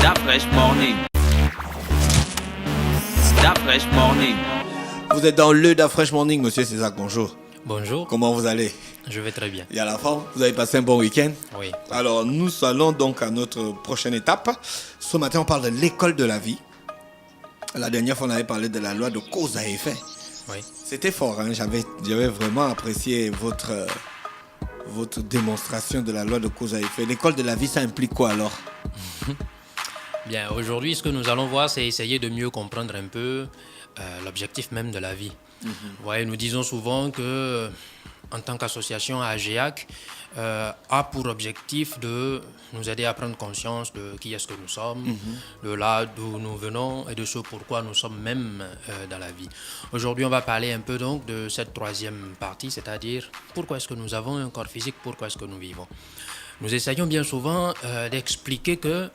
Fresh Morning. Fresh Morning. Vous êtes dans le Fresh Morning, monsieur Césac, bonjour. Bonjour. Comment vous allez? Je vais très bien. Et à la forme? Vous avez passé un bon week-end? Oui. Alors, nous allons donc à notre prochaine étape. Ce matin, on parle de l'école de la vie. La dernière fois, on avait parlé de la loi de cause à effet. Oui. C'était fort, hein? J'avais vraiment apprécié votre démonstration de la loi de cause à effet. L'école de la vie, ça implique quoi alors? Bien, aujourd'hui, ce que nous allons voir, c'est essayer de mieux comprendre un peu l'objectif même de la vie. Ouais, nous disons souvent que, en tant qu'association AGEAC, a pour objectif de nous aider à prendre conscience de qui est-ce que nous sommes, de là d'où nous venons et de ce pourquoi nous sommes même dans la vie. Aujourd'hui, on va parler un peu donc de cette troisième partie, c'est-à-dire pourquoi est-ce que nous avons un corps physique, pourquoi est-ce que nous vivons. Nous essayons bien souvent d'expliquer que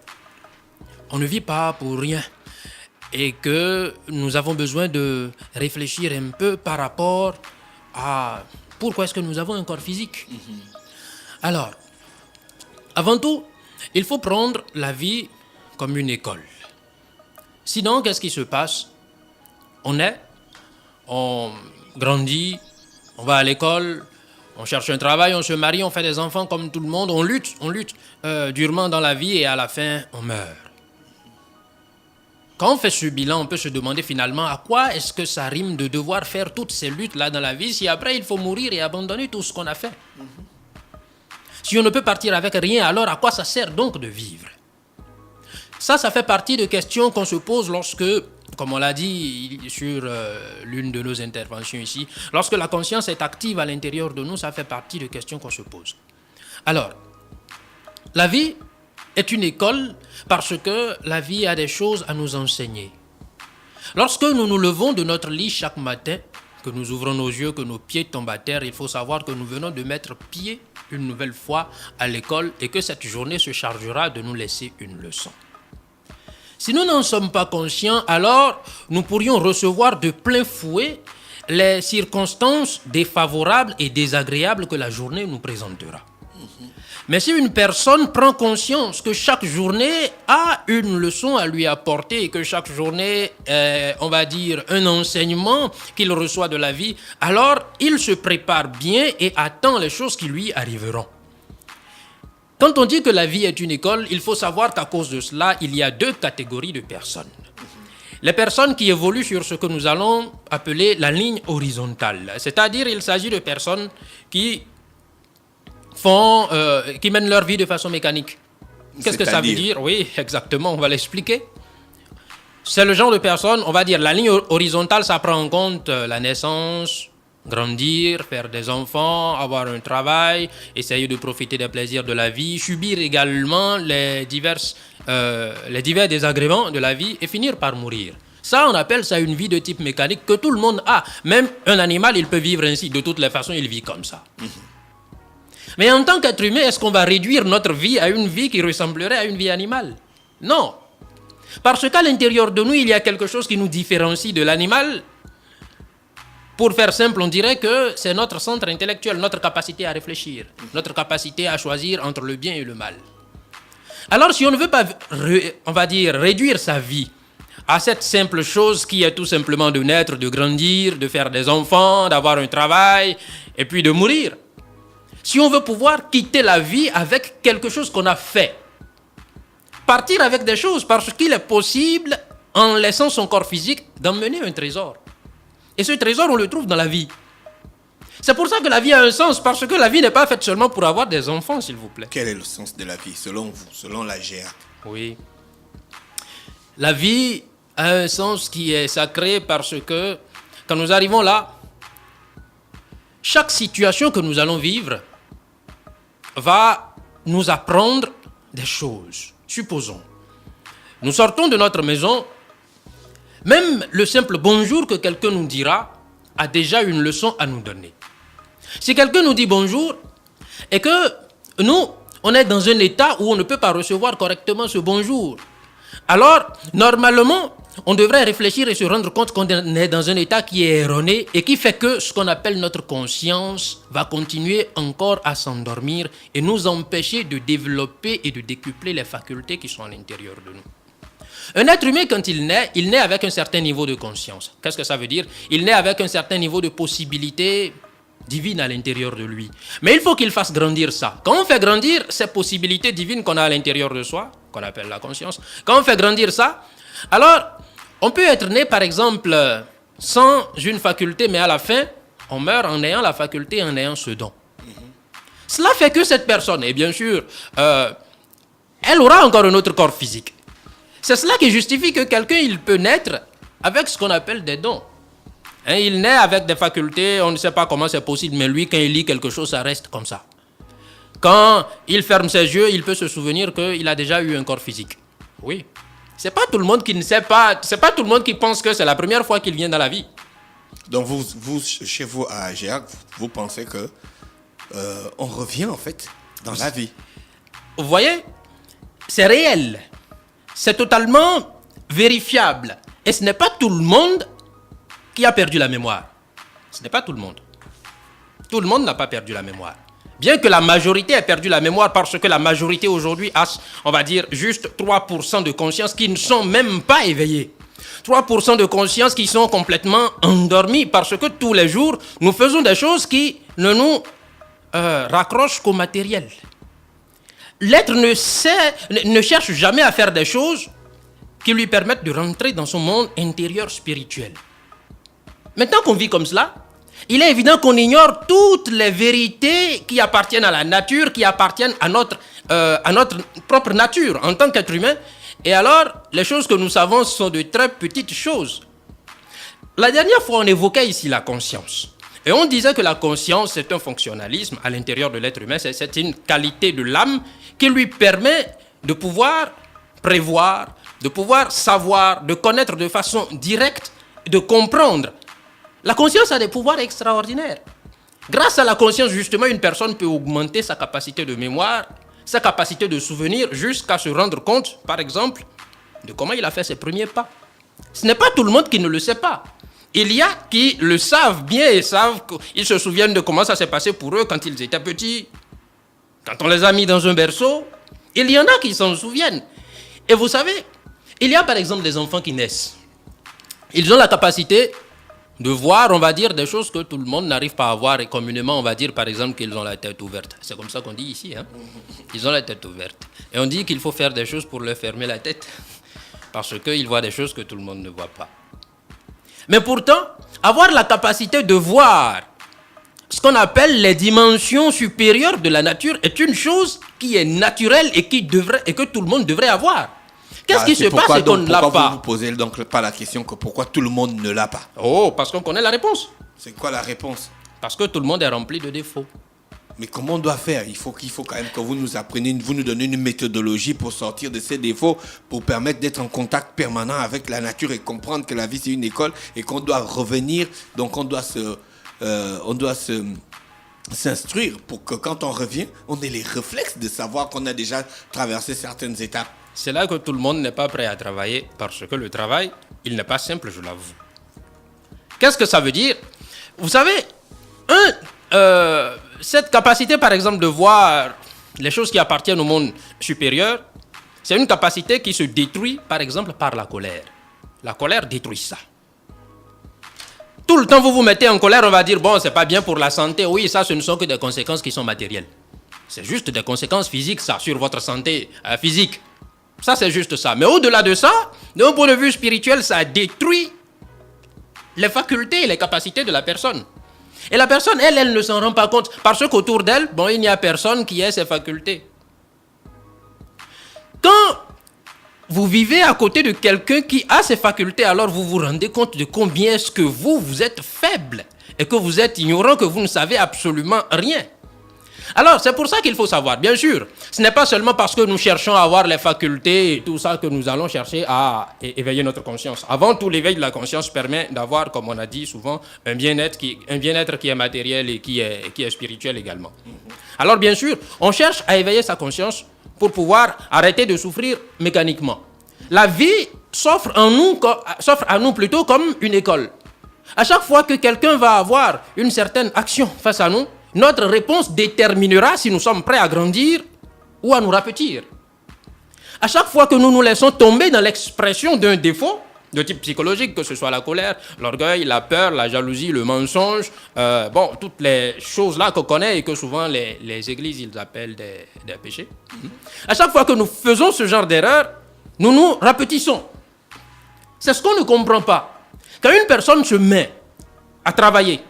on ne vit pas pour rien et que nous avons besoin de réfléchir un peu par rapport à pourquoi est-ce que nous avons un corps physique. Alors, avant tout, il faut prendre la vie comme une école. Sinon, qu'est-ce qui se passe? On grandit, on va à l'école, on cherche un travail, on se marie, on fait des enfants comme tout le monde, on lutte durement dans la vie et à la fin, on meurt. Quand on fait ce bilan, on peut se demander finalement à quoi est-ce que ça rime de devoir faire toutes ces luttes-là dans la vie si après il faut mourir et abandonner tout ce qu'on a fait. Si on ne peut partir avec rien, alors à quoi ça sert donc de vivre? Ça fait partie de questions qu'on se pose lorsque, comme on l'a dit sur l'une de nos interventions ici, lorsque la conscience est active à l'intérieur de nous, ça fait partie de questions qu'on se pose. Alors, la vie est une école parce que la vie a des choses à nous enseigner. Lorsque nous nous levons de notre lit chaque matin, que nous ouvrons nos yeux, que nos pieds tombent à terre, il faut savoir que nous venons de mettre pied une nouvelle fois à l'école et que cette journée se chargera de nous laisser une leçon. Si nous n'en sommes pas conscients, alors nous pourrions recevoir de plein fouet les circonstances défavorables et désagréables que la journée nous présentera. Mais si une personne prend conscience que chaque journée a une leçon à lui apporter et que chaque journée est, on va dire, un enseignement qu'il reçoit de la vie, alors il se prépare bien et attend les choses qui lui arriveront. Quand on dit que la vie est une école, il faut savoir qu'à cause de cela, il y a deux catégories de personnes. Les personnes qui évoluent sur ce que nous allons appeler la ligne horizontale, c'est-à-dire il s'agit de personnes qui mènent leur vie de façon mécanique. Qu'est-ce que ça veut dire? Oui, exactement, on va l'expliquer. C'est le genre de personne, on va dire, la ligne horizontale, ça prend en compte la naissance, grandir, faire des enfants, avoir un travail, essayer de profiter des plaisirs de la vie, subir également les divers désagréments de la vie et finir par mourir. Ça, on appelle ça une vie de type mécanique que tout le monde a. Même un animal, il peut vivre ainsi. De toutes les façons, il vit comme ça. Mais en tant qu'être humain, est-ce qu'on va réduire notre vie à une vie qui ressemblerait à une vie animale? Non. Parce qu'à l'intérieur de nous, il y a quelque chose qui nous différencie de l'animal. Pour faire simple, on dirait que c'est notre centre intellectuel, notre capacité à réfléchir, notre capacité à choisir entre le bien et le mal. Alors, si on ne veut pas, on va dire, réduire sa vie à cette simple chose qui est tout simplement de naître, de grandir, de faire des enfants, d'avoir un travail et puis de mourir, si on veut pouvoir quitter la vie avec quelque chose qu'on a fait, partir avec des choses, parce qu'il est possible, en laissant son corps physique, d'emmener un trésor. Et ce trésor, on le trouve dans la vie. C'est pour ça que la vie a un sens, parce que la vie n'est pas faite seulement pour avoir des enfants, s'il vous plaît. Quel est le sens de la vie, selon vous, selon la GEAC? Oui. La vie a un sens qui est sacré parce que, quand nous arrivons là, chaque situation que nous allons vivre va nous apprendre des choses. Supposons, nous sortons de notre maison, même le simple bonjour que quelqu'un nous dira a déjà une leçon à nous donner. Si quelqu'un nous dit bonjour et que nous, on est dans un état où on ne peut pas recevoir correctement ce bonjour, alors, normalement, on devrait réfléchir et se rendre compte qu'on est dans un état qui est erroné et qui fait que ce qu'on appelle notre conscience va continuer encore à s'endormir et nous empêcher de développer et de décupler les facultés qui sont à l'intérieur de nous. Un être humain, quand il naît avec un certain niveau de conscience. Qu'est-ce que ça veut dire? Il naît avec un certain niveau de possibilités divines à l'intérieur de lui. Mais il faut qu'il fasse grandir ça. Quand on fait grandir ces possibilités divines qu'on a à l'intérieur de soi, qu'on appelle la conscience, quand on fait grandir ça, alors on peut être né, par exemple, sans une faculté, mais à la fin, on meurt en ayant la faculté, en ayant ce don. Cela fait que cette personne, et bien sûr, elle aura encore un autre corps physique. C'est cela qui justifie que quelqu'un, il peut naître avec ce qu'on appelle des dons. Hein, il naît avec des facultés, on ne sait pas comment c'est possible, mais lui, quand il lit quelque chose, ça reste comme ça. Quand il ferme ses yeux, il peut se souvenir qu'il a déjà eu un corps physique. Oui. C'est pas tout le monde qui ne sait pas, c'est pas tout le monde qui pense que c'est la première fois qu'il vient dans la vie. Donc vous chez vous à GEAC, vous pensez que on revient en fait dans la vie. Vous voyez, c'est réel. C'est totalement vérifiable. Et ce n'est pas tout le monde qui a perdu la mémoire. Ce n'est pas tout le monde. Tout le monde n'a pas perdu la mémoire. Bien que la majorité ait perdu la mémoire parce que la majorité aujourd'hui a, on va dire, juste 3% de conscience qui ne sont même pas éveillés. 3% de conscience qui sont complètement endormis parce que tous les jours, nous faisons des choses qui ne nous raccrochent qu'au matériel. L'être ne cherche jamais à faire des choses qui lui permettent de rentrer dans son monde intérieur spirituel. Maintenant qu'on vit comme cela, il est évident qu'on ignore toutes les vérités qui appartiennent à la nature, qui appartiennent à notre propre nature en tant qu'être humain. Et alors, les choses que nous savons sont de très petites choses. La dernière fois, on évoquait ici la conscience. Et on disait que la conscience, c'est un fonctionnalisme à l'intérieur de l'être humain. C'est une qualité de l'âme qui lui permet de pouvoir prévoir, de pouvoir savoir, de connaître de façon directe, de comprendre. La conscience a des pouvoirs extraordinaires. Grâce à la conscience, justement, une personne peut augmenter sa capacité de mémoire, sa capacité de souvenir, jusqu'à se rendre compte, par exemple, de comment il a fait ses premiers pas. Ce n'est pas tout le monde qui ne le sait pas. Il y a qui le savent bien et savent qu'ils se souviennent de comment ça s'est passé pour eux quand ils étaient petits, quand on les a mis dans un berceau. Il y en a qui s'en souviennent. Et vous savez, il y a par exemple des enfants qui naissent. Ils ont la capacité de voir, on va dire, des choses que tout le monde n'arrive pas à voir. Et communément, on va dire, par exemple, qu'ils ont la tête ouverte. C'est comme ça qu'on dit ici. Hein? Ils ont la tête ouverte. Et on dit qu'il faut faire des choses pour leur fermer la tête. Parce qu'ils voient des choses que tout le monde ne voit pas. Mais pourtant, avoir la capacité de voir ce qu'on appelle les dimensions supérieures de la nature est une chose qui est naturelle et que tout le monde devrait avoir. Qu'est-ce qui se passe et qu'on ne l'a Pourquoi pas? vous ne posez donc pas la question que pourquoi tout le monde ne l'a pas? Oh, parce qu'on connaît la réponse. C'est quoi la réponse? Parce que tout le monde est rempli de défauts. Mais comment on doit faire? Il faut quand même que vous nous appreniez, vous nous donnez une méthodologie pour sortir de ces défauts, pour permettre d'être en contact permanent avec la nature et comprendre que la vie c'est une école et qu'on doit revenir, donc on doit s'instruire pour que quand on revient, on ait les réflexes de savoir qu'on a déjà traversé certaines étapes. C'est là que tout le monde n'est pas prêt à travailler parce que le travail, il n'est pas simple, je l'avoue. Qu'est-ce que ça veut dire? Vous savez, cette capacité, par exemple, de voir les choses qui appartiennent au monde supérieur, c'est une capacité qui se détruit, par exemple, par la colère. La colère détruit ça. Tout le temps, vous vous mettez en colère, on va dire, bon, c'est pas bien pour la santé. Oui, ça, ce ne sont que des conséquences qui sont matérielles. C'est juste des conséquences physiques, ça, sur votre santé physique. Ça, c'est juste ça. Mais au-delà de ça, d'un point de vue spirituel, ça détruit les facultés et les capacités de la personne. Et la personne, elle ne s'en rend pas compte. Parce qu'autour d'elle, bon, il n'y a personne qui ait ces facultés. Quand vous vivez à côté de quelqu'un qui a ces facultés, alors vous vous rendez compte de combien est-ce que vous êtes faible et que vous êtes ignorant, que vous ne savez absolument rien. Alors, c'est pour ça qu'il faut savoir. Bien sûr, ce n'est pas seulement parce que nous cherchons à avoir les facultés et tout ça que nous allons chercher à éveiller notre conscience. Avant tout, l'éveil de la conscience permet d'avoir, comme on a dit souvent, un bien-être qui est matériel et qui est spirituel également. Alors, bien sûr, on cherche à éveiller sa conscience pour pouvoir arrêter de souffrir mécaniquement. La vie s'offre à nous plutôt comme une école. À chaque fois que quelqu'un va avoir une certaine action face à nous, notre réponse déterminera si nous sommes prêts à grandir ou à nous rapetir. À chaque fois que nous nous laissons tomber dans l'expression d'un défaut de type psychologique, que ce soit la colère, l'orgueil, la peur, la jalousie, le mensonge, toutes les choses-là qu'on connaît et que souvent les églises ils appellent des péchés. À chaque fois que nous faisons ce genre d'erreur, nous nous répétissons. C'est ce qu'on ne comprend pas. Quand une personne se met à travailler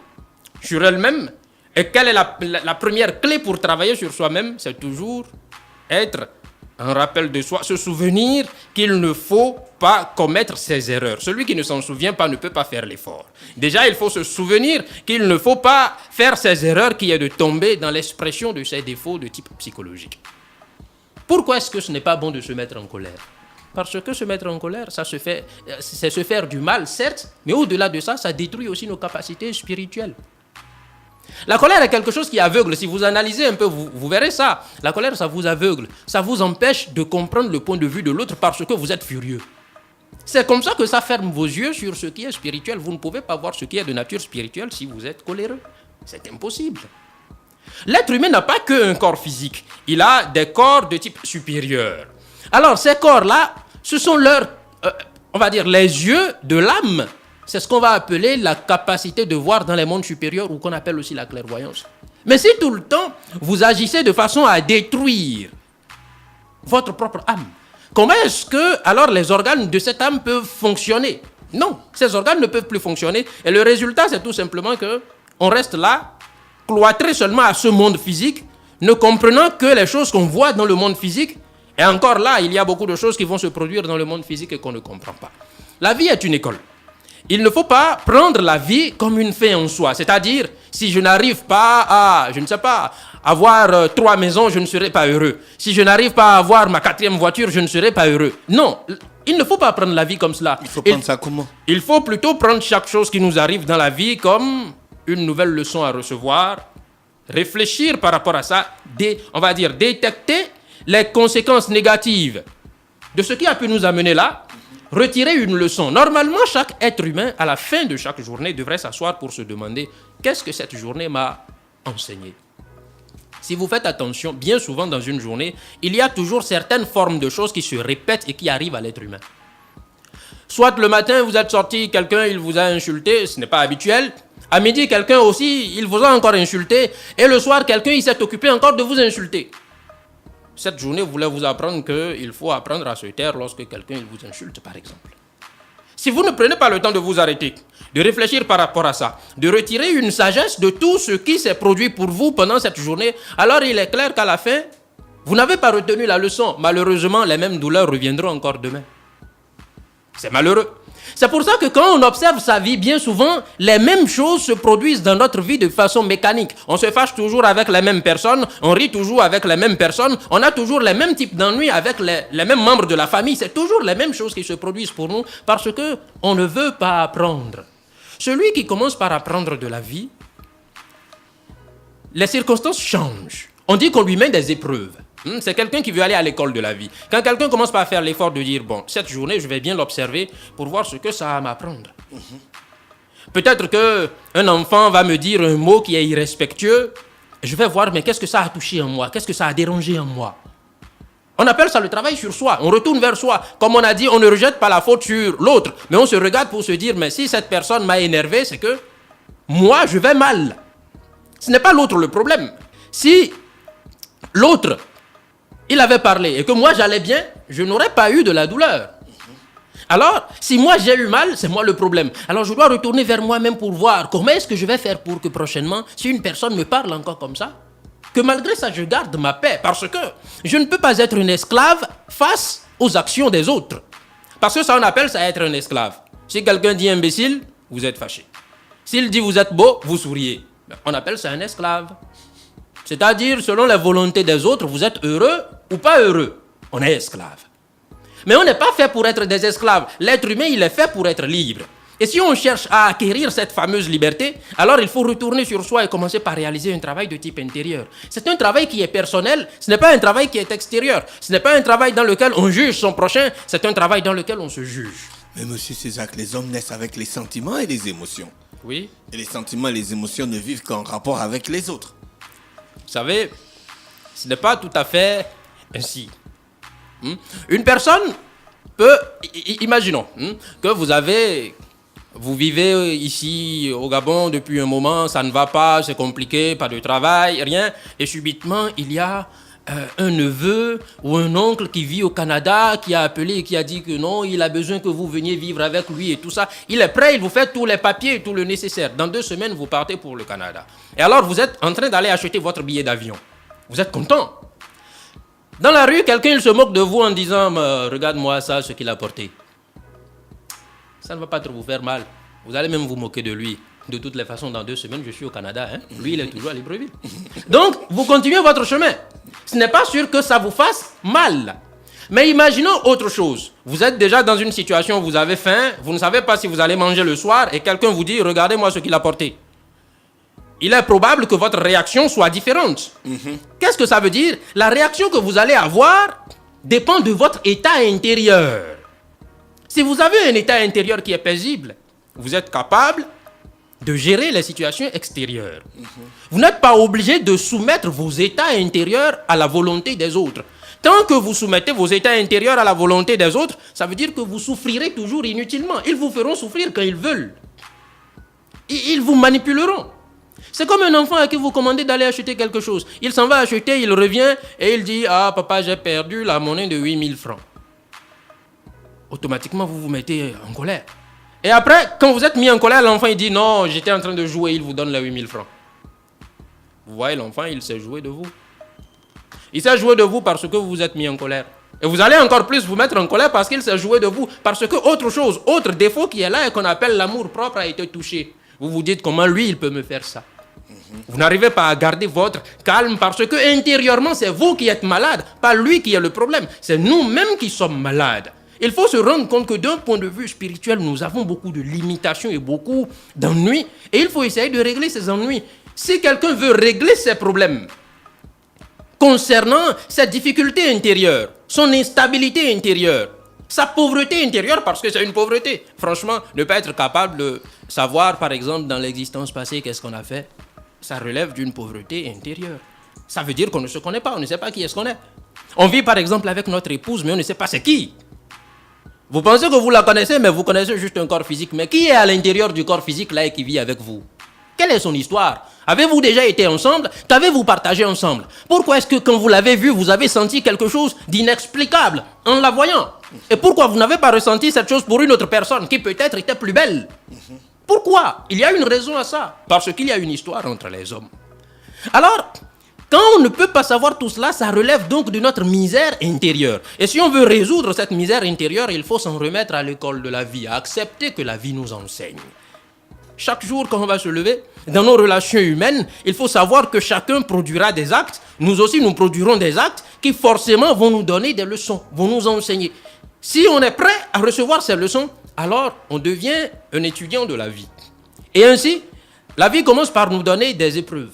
sur elle-même, et quelle est la première clé pour travailler sur soi-même? C'est toujours être un rappel de soi, se souvenir qu'il ne faut pas commettre ses erreurs. Celui qui ne s'en souvient pas ne peut pas faire l'effort. Déjà, il faut se souvenir qu'il ne faut pas faire ces erreurs qui est de tomber dans l'expression de ces défauts de type psychologique. Pourquoi est-ce que ce n'est pas bon de se mettre en colère? Parce que se mettre en colère, c'est se faire du mal, certes, mais au-delà de ça, ça détruit aussi nos capacités spirituelles. La colère est quelque chose qui aveugle. Si vous analysez un peu, vous verrez ça. La colère, ça vous aveugle. Ça vous empêche de comprendre le point de vue de l'autre parce que vous êtes furieux. C'est comme ça que ça ferme vos yeux sur ce qui est spirituel. Vous ne pouvez pas voir ce qui est de nature spirituelle si vous êtes coléreux. C'est impossible. L'être humain n'a pas qu'un corps physique. Il a des corps de type supérieur. Alors, ces corps-là, ce sont les yeux de l'âme. C'est ce qu'on va appeler la capacité de voir dans les mondes supérieurs ou qu'on appelle aussi la clairvoyance. Mais si tout le temps, vous agissez de façon à détruire votre propre âme, comment est-ce que alors les organes de cette âme peuvent fonctionner? Non, ces organes ne peuvent plus fonctionner. Et le résultat, c'est tout simplement qu'on reste là, cloîtré seulement à ce monde physique, ne comprenant que les choses qu'on voit dans le monde physique. Et encore là, il y a beaucoup de choses qui vont se produire dans le monde physique et qu'on ne comprend pas. La vie est une école. Il ne faut pas prendre la vie comme une fin en soi. C'est-à-dire, si je n'arrive pas à, avoir 3 maisons, je ne serai pas heureux. Si je n'arrive pas à avoir ma 4e voiture, je ne serai pas heureux. Non, il ne faut pas prendre la vie comme cela. Il faut prendre ça comment? Il faut plutôt prendre chaque chose qui nous arrive dans la vie comme une nouvelle leçon à recevoir, réfléchir par rapport à ça, détecter les conséquences négatives de ce qui a pu nous amener là, retirer une leçon. Normalement, chaque être humain, à la fin de chaque journée, devrait s'asseoir pour se demander qu'est-ce que cette journée m'a enseigné. Si vous faites attention, bien souvent dans une journée, il y a toujours certaines formes de choses qui se répètent et qui arrivent à l'être humain. Soit le matin, vous êtes sorti, quelqu'un il vous a insulté, ce n'est pas habituel. À midi, quelqu'un aussi, il vous a encore insulté. Et le soir, quelqu'un il s'est occupé encore de vous insulter. Cette journée voulait vous apprendre qu'il faut apprendre à se taire lorsque quelqu'un il vous insulte, par exemple. Si vous ne prenez pas le temps de vous arrêter, de réfléchir par rapport à ça, de retirer une sagesse de tout ce qui s'est produit pour vous pendant cette journée, alors il est clair qu'à la fin, vous n'avez pas retenu la leçon. Malheureusement, les mêmes douleurs reviendront encore demain. C'est malheureux. C'est pour ça que quand on observe sa vie, bien souvent, les mêmes choses se produisent dans notre vie de façon mécanique. On se fâche toujours avec les mêmes personnes, on rit toujours avec les mêmes personnes, on a toujours les mêmes types d'ennuis avec les mêmes membres de la famille. C'est toujours les mêmes choses qui se produisent pour nous parce qu'on ne veut pas apprendre. Celui qui commence par apprendre de la vie, les circonstances changent. On dit qu'on lui met des épreuves. C'est quelqu'un qui veut aller à l'école de la vie. Quand quelqu'un commence par faire l'effort de dire, bon, cette journée, je vais bien l'observer pour voir ce que ça a à m'apprendre. Peut-être qu'un enfant va me dire un mot qui est irrespectueux. Je vais voir, mais qu'est-ce que ça a touché en moi? Qu'est-ce que ça a dérangé en moi? On appelle ça le travail sur soi. On retourne vers soi. Comme on a dit, on ne rejette pas la faute sur l'autre. Mais on se regarde pour se dire, mais si cette personne m'a énervé, c'est que moi, je vais mal. Ce n'est pas l'autre le problème. Si l'autre, il avait parlé et que moi j'allais bien, je n'aurais pas eu de la douleur. Alors, si moi j'ai eu mal, c'est moi le problème. Alors je dois retourner vers moi-même pour voir comment est-ce que je vais faire pour que prochainement, si une personne me parle encore comme ça, que malgré ça je garde ma paix. Parce que je ne peux pas être une esclave face aux actions des autres. Parce que ça on appelle ça être un esclave. Si quelqu'un dit imbécile, vous êtes fâché. S'il dit vous êtes beau, vous souriez. On appelle ça un esclave. C'est-à-dire, selon la volonté des autres, vous êtes heureux ou pas heureux. On est esclave. Mais on n'est pas fait pour être des esclaves. L'être humain, il est fait pour être libre. Et si on cherche à acquérir cette fameuse liberté, alors il faut retourner sur soi et commencer par réaliser un travail de type intérieur. C'est un travail qui est personnel, ce n'est pas un travail qui est extérieur. Ce n'est pas un travail dans lequel on juge son prochain, c'est un travail dans lequel on se juge. Mais monsieur Césac, les hommes naissent avec les sentiments et les émotions. Oui. Et les sentiments et les émotions ne vivent qu'en rapport avec les autres. Vous savez, ce n'est pas tout à fait ainsi. Une personne peut, imaginons que vous vivez ici au Gabon depuis un moment, ça ne va pas, c'est compliqué, pas de travail, rien, et subitement il y a un neveu ou un oncle qui vit au Canada, qui a appelé et qui a dit que non, il a besoin que vous veniez vivre avec lui et tout ça. Il est prêt, il vous fait tous les papiers, tout le nécessaire. Dans 2 semaines, vous partez pour le Canada. Et alors, vous êtes en train d'aller acheter votre billet d'avion. Vous êtes content. Dans la rue, quelqu'un il se moque de vous en disant « Regarde-moi ça, ce qu'il a porté. » Ça ne va pas trop vous faire mal. Vous allez même vous moquer de lui. De toutes les façons, dans 2 semaines, je suis au Canada. Lui, il est toujours à Libreville. Donc, vous continuez votre chemin. Ce n'est pas sûr que ça vous fasse mal. Mais imaginons autre chose. Vous êtes déjà dans une situation où vous avez faim, vous ne savez pas si vous allez manger le soir, et quelqu'un vous dit « Regardez-moi ce qu'il a porté ». Il est probable que votre réaction soit différente. Qu'est-ce que ça veut dire? La réaction que vous allez avoir dépend de votre état intérieur. Si vous avez un état intérieur qui est paisible, vous êtes capable de gérer les situations extérieures. Vous n'êtes pas obligé de soumettre vos états intérieurs à la volonté des autres. Tant que vous soumettez vos états intérieurs à la volonté des autres, ça veut dire que vous souffrirez toujours inutilement. Ils vous feront souffrir quand ils veulent. Ils vous manipuleront. C'est comme un enfant à qui vous commandez d'aller acheter quelque chose. Il s'en va acheter, il revient et il dit « Ah, papa, j'ai perdu la monnaie de 8000 francs. » Automatiquement, vous vous mettez en colère. Et après, quand vous êtes mis en colère, l'enfant il dit « Non, j'étais en train de jouer, il vous donne les 8000 francs. » Vous voyez, l'enfant, il s'est joué de vous. Il s'est joué de vous parce que vous vous êtes mis en colère. Et vous allez encore plus vous mettre en colère parce qu'il s'est joué de vous. Parce que autre chose, autre défaut qui est là et qu'on appelle l'amour propre a été touché. Vous vous dites comment lui, il peut me faire ça. Vous n'arrivez pas à garder votre calme parce que intérieurement, c'est vous qui êtes malade, pas lui qui est le problème. C'est nous-mêmes qui sommes malades. Il faut se rendre compte que d'un point de vue spirituel, nous avons beaucoup de limitations et beaucoup d'ennuis. Et il faut essayer de régler ces ennuis. Si quelqu'un veut régler ses problèmes concernant sa difficulté intérieure, son instabilité intérieure, sa pauvreté intérieure, parce que c'est une pauvreté. Franchement, ne pas être capable de savoir, par exemple, dans l'existence passée, qu'est-ce qu'on a fait, ça relève d'une pauvreté intérieure. Ça veut dire qu'on ne se connaît pas, on ne sait pas qui est-ce qu'on est. On vit, par exemple, avec notre épouse, mais on ne sait pas c'est qui. Vous pensez que vous la connaissez, mais vous connaissez juste un corps physique. Mais qui est à l'intérieur du corps physique là et qui vit avec vous? Quelle est son histoire? Avez-vous déjà été ensemble? Qu'avez-vous partagé ensemble? Pourquoi est-ce que quand vous l'avez vue, vous avez senti quelque chose d'inexplicable en la voyant? Et pourquoi vous n'avez pas ressenti cette chose pour une autre personne qui peut-être était plus belle? Pourquoi? Il y a une raison à ça. Parce qu'il y a une histoire entre les hommes. Alors, quand on ne peut pas savoir tout cela, ça relève donc de notre misère intérieure. Et si on veut résoudre cette misère intérieure, il faut s'en remettre à l'école de la vie, à accepter que la vie nous enseigne. Chaque jour, quand on va se lever, dans nos relations humaines, il faut savoir que chacun produira des actes. Nous aussi, nous produirons des actes qui forcément vont nous donner des leçons, vont nous enseigner. Si on est prêt à recevoir ces leçons, alors on devient un étudiant de la vie. Et ainsi, la vie commence par nous donner des épreuves.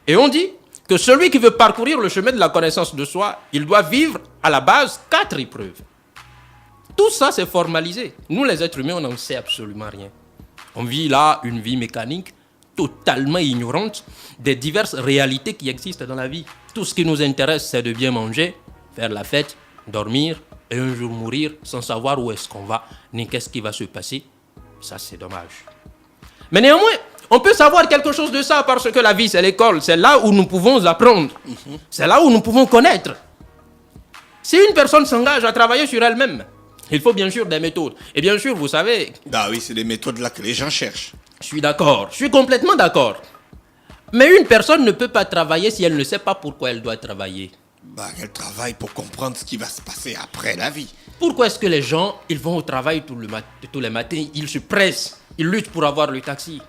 Et on dit que celui qui veut parcourir le chemin de la connaissance de soi, il doit vivre à la base 4 épreuves. Tout ça, c'est formalisé. Nous, les êtres humains, on n'en sait absolument rien. On vit là une vie mécanique totalement ignorante des diverses réalités qui existent dans la vie. Tout ce qui nous intéresse, c'est de bien manger, faire la fête, dormir et un jour mourir sans savoir où est-ce qu'on va, ni qu'est-ce qui va se passer. Ça, c'est dommage. Mais néanmoins, on peut savoir quelque chose de ça parce que la vie, c'est l'école. C'est là où nous pouvons apprendre. C'est là où nous pouvons connaître. Si une personne s'engage à travailler sur elle-même, il faut bien sûr des méthodes. Et bien sûr, vous savez... Bah oui, c'est des méthodes là que les gens cherchent. Je suis d'accord. Je suis complètement d'accord. Mais une personne ne peut pas travailler si elle ne sait pas pourquoi elle doit travailler. Bah, elle travaille pour comprendre ce qui va se passer après la vie. Pourquoi est-ce que les gens, ils vont au travail tous les matins, ils se pressent, ils luttent pour avoir le taxi?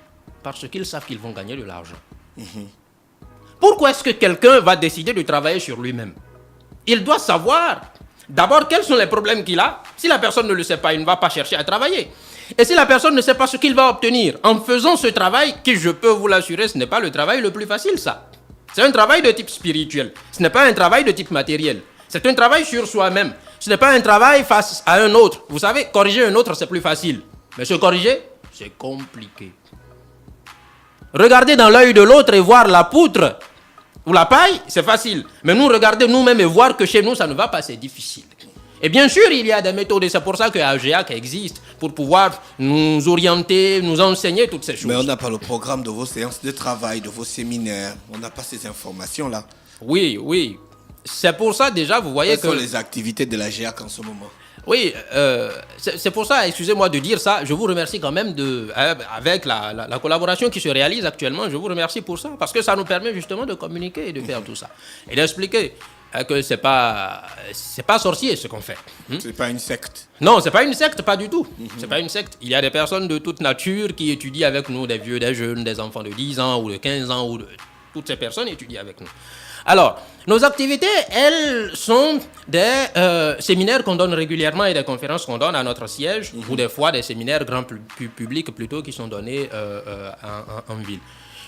Parce qu'ils savent qu'ils vont gagner de l'argent. Pourquoi est-ce que quelqu'un va décider de travailler sur lui-même? Il doit savoir d'abord quels sont les problèmes qu'il a. Si la personne ne le sait pas, il ne va pas chercher à travailler. Et si la personne ne sait pas ce qu'il va obtenir en faisant ce travail, qui, je peux vous l'assurer, ce n'est pas le travail le plus facile, ça. C'est un travail de type spirituel. Ce n'est pas un travail de type matériel. C'est un travail sur soi-même. Ce n'est pas un travail face à un autre. Vous savez, corriger un autre, c'est plus facile. Mais se corriger, c'est compliqué. Regardez dans l'œil de l'autre et voir la poutre. Ou la paille, c'est facile. Mais nous, regarder nous-mêmes et voir que chez nous, ça ne va pas, c'est difficile. Et bien sûr, il y a des méthodes, et c'est pour ça que AGEAC existe, pour pouvoir nous orienter, nous enseigner toutes ces choses. Mais on n'a pas le programme de vos séances de travail, de vos séminaires. On n'a pas ces informations-là. Oui. C'est pour ça, déjà, vous voyez Quelles que... sont les activités de la GEAC en ce moment? Oui, c'est pour ça, excusez-moi de dire ça, je vous remercie quand même avec la collaboration qui se réalise actuellement, je vous remercie pour ça, parce que ça nous permet justement de communiquer et de faire tout ça. Et d'expliquer que c'est pas sorcier ce qu'on fait. C'est pas une secte. Non, c'est pas une secte, pas du tout. C'est pas une secte. Il y a des personnes de toute nature qui étudient avec nous, des vieux, des jeunes, des enfants de 10 ans ou de 15 ans, toutes ces personnes étudient avec nous. Alors, nos activités, elles sont des séminaires qu'on donne régulièrement et des conférences qu'on donne à notre siège, ou des fois des séminaires grand public plutôt qui sont donnés en ville.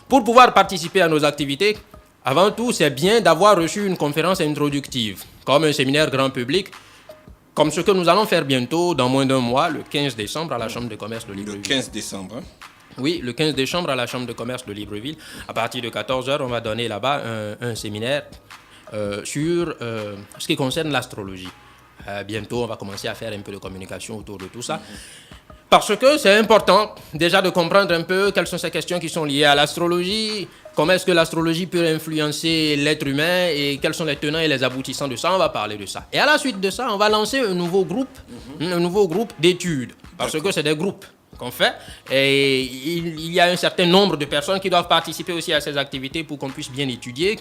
Pour pouvoir participer à nos activités, avant tout, c'est bien d'avoir reçu une conférence introductive, comme un séminaire grand public, comme ce que nous allons faire bientôt, dans moins d'un mois, le 15 décembre, à la Chambre de commerce de Libreville. Le 15 décembre, hein? Oui, le 15 décembre à la Chambre de commerce de Libreville. À partir de 14h, on va donner là-bas un séminaire sur ce qui concerne l'astrologie. Bientôt, on va commencer à faire un peu de communication autour de tout ça. Parce que c'est important déjà de comprendre un peu quelles sont ces questions qui sont liées à l'astrologie, comment est-ce que l'astrologie peut influencer l'être humain et quels sont les tenants et les aboutissants de ça. On va parler de ça. Et à la suite de ça, on va lancer un nouveau groupe d'études. Parce que c'est des groupes qu'on fait et il y a un certain nombre de personnes qui doivent participer aussi à ces activités pour qu'on puisse bien étudier.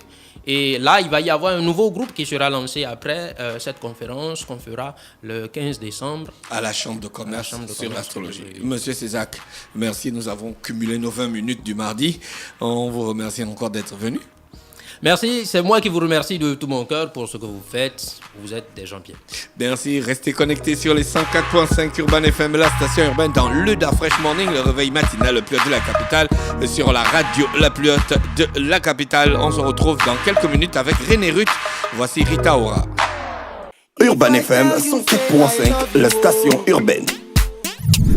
Et là, il va y avoir un nouveau groupe qui sera lancé après cette conférence qu'on fera le 15 décembre. À la Chambre de commerce sur l'astrologie. Monsieur Césac, merci. Nous avons cumulé nos 20 minutes du mardi. On vous remercie encore d'être venu. Merci, c'est moi qui vous remercie de tout mon cœur pour ce que vous faites. Vous êtes des gens bien. Merci, restez connectés sur les 104.5 Urban FM, la station urbaine dans le Da Fresh Morning, le réveil matinal le plus haut de la capitale, sur la radio la plus haute de la capitale. On se retrouve dans quelques minutes avec René Ruth. Voici Rita Ora. Urban FM 104.5, la station urbaine.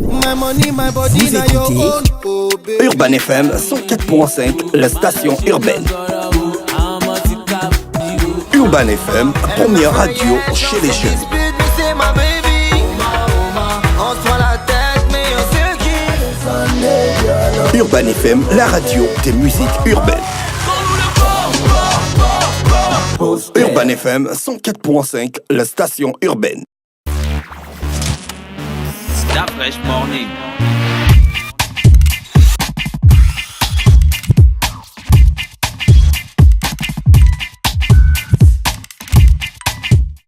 Vous écoutez Urban FM 104.5, la station urbaine. Urban FM, première radio chez les jeunes. Urban FM, la radio des musiques urbaines. Urban FM 104.5, la station urbaine. Da Fresh Morning.